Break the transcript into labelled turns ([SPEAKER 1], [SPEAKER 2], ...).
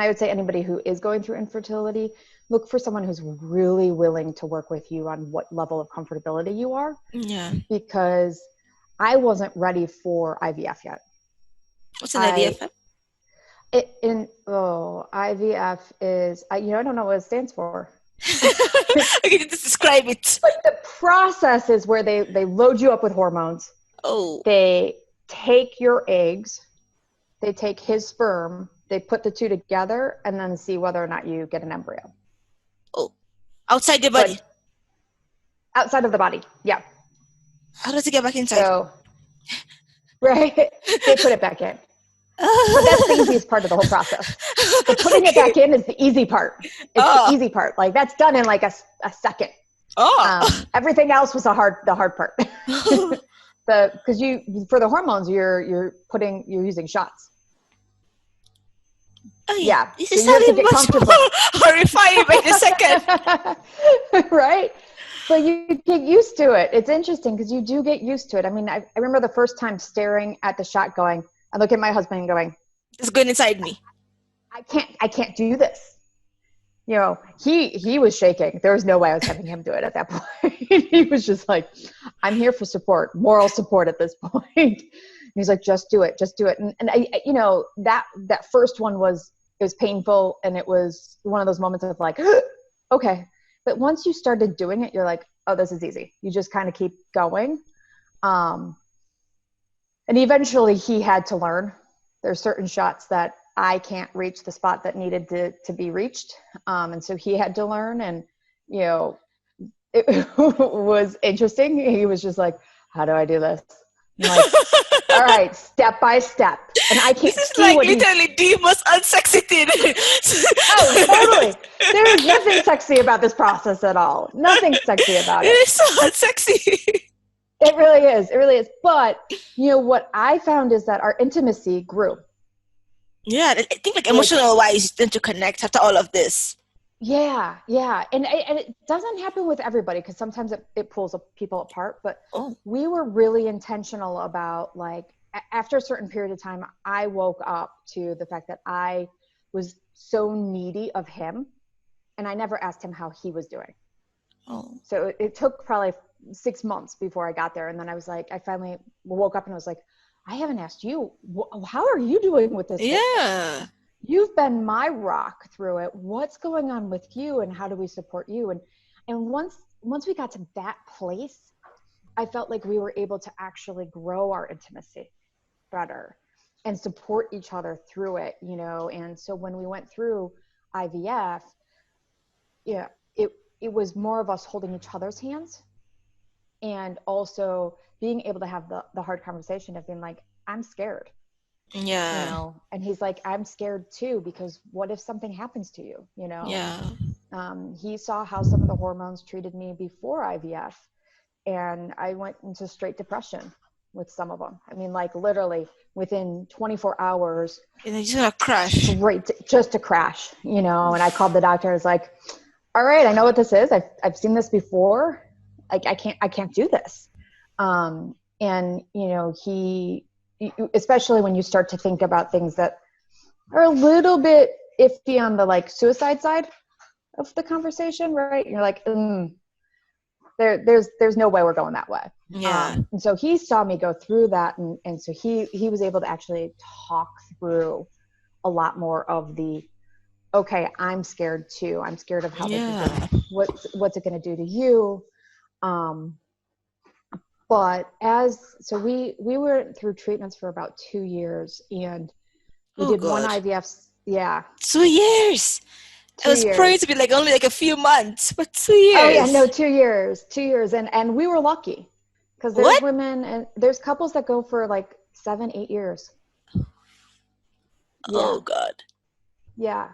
[SPEAKER 1] I would say anybody who is going through infertility, look for someone who's really willing to work with you on what level of comfortability you are.
[SPEAKER 2] Yeah.
[SPEAKER 1] Because I wasn't ready for IVF yet.
[SPEAKER 2] What's an IVF?
[SPEAKER 1] IVF is, I don't know what it stands for.
[SPEAKER 2] Okay, just describe it.
[SPEAKER 1] But the process is where they load you up with hormones.
[SPEAKER 2] Oh.
[SPEAKER 1] They take your eggs, they take his sperm, they put the two together, and then see whether or not you get an embryo.
[SPEAKER 2] Oh. Outside the body?
[SPEAKER 1] But outside of the body, yeah.
[SPEAKER 2] How does it get back inside?
[SPEAKER 1] So, right? They put it back in. But that's the easiest part of the whole process. The putting it back in is the easy part. It's the easy part. Like, that's done in like a second. Everything else was the hard part. Because for the hormones, you're using shots.
[SPEAKER 2] Oh,
[SPEAKER 1] yeah.
[SPEAKER 2] This is sounding much more horrifying by the second.
[SPEAKER 1] Right? But you get used to it. It's interesting because you do get used to it. I mean, I remember the first time staring at the shot going, I look at my husband and going,
[SPEAKER 2] it's going inside me.
[SPEAKER 1] I can't do this. He was shaking. There was no way I was having him do it at that point. He was just like, I'm here for support, moral support at this point. He's like, just do it. And I, that first one it was painful. And it was one of those moments of like, okay. But once you started doing it, you're like, oh, this is easy. You just kind of keep going. And eventually he had to learn. There's certain shots that I can't reach the spot that needed to be reached. And so he had to learn, and, it was interesting. He was just like, how do I do this? I'm like, all right, step by step. And I can't
[SPEAKER 2] This is
[SPEAKER 1] see
[SPEAKER 2] like
[SPEAKER 1] what
[SPEAKER 2] literally the most unsexy thing.
[SPEAKER 1] Oh, totally. There is nothing sexy about this process at all. Nothing sexy about it.
[SPEAKER 2] It is so unsexy.
[SPEAKER 1] It really is. It really is. But, what I found is that our intimacy grew.
[SPEAKER 2] Yeah, I think like emotional wise, you tend to connect after all of this.
[SPEAKER 1] Yeah. And it doesn't happen with everybody because sometimes it pulls people apart. But we were really intentional about, like, after a certain period of time, I woke up to the fact that I was so needy of him, and I never asked him how he was doing. So it took probably 6 months before I got there. And then I was like, I finally woke up and I was like, I haven't asked you, how are you doing with this?
[SPEAKER 2] Yeah.
[SPEAKER 1] You've been my rock through it. What's going on with you, and how do we support you? And once we got to that place, I felt like we were able to actually grow our intimacy better and support each other through it, And so when we went through IVF, it was more of us holding each other's hands, and also being able to have the hard conversation of being like, I'm scared.
[SPEAKER 2] Yeah.
[SPEAKER 1] And he's like, I'm scared too, because what if something happens to you?
[SPEAKER 2] Yeah.
[SPEAKER 1] He saw how some of the hormones treated me before IVF, and I went into straight depression with some of them. I mean, like, literally within 24 hours.
[SPEAKER 2] And then you're gonna crash.
[SPEAKER 1] Just to crash, And I called the doctor. I was like, all right, I know what this is. I've seen this before. Like, I can't do this. And, he, especially when you start to think about things that are a little bit iffy on the, like, suicide side of the conversation, right? You're like, there's no way we're going that way.
[SPEAKER 2] Yeah.
[SPEAKER 1] And so he saw me go through that. And so he was able to actually talk through a lot more of the, okay, I'm scared too. I'm scared of how this is what's it going to do to you? But so we were through treatments for about 2 years, and we did one IVF. Yeah.
[SPEAKER 2] 2 years. I was praying to be like only like a few months, but 2 years.
[SPEAKER 1] Oh yeah, no, 2 years, 2 years. And we were lucky because there's women and there's couples that go for like 7-8 years.
[SPEAKER 2] Oh God.
[SPEAKER 1] Yeah.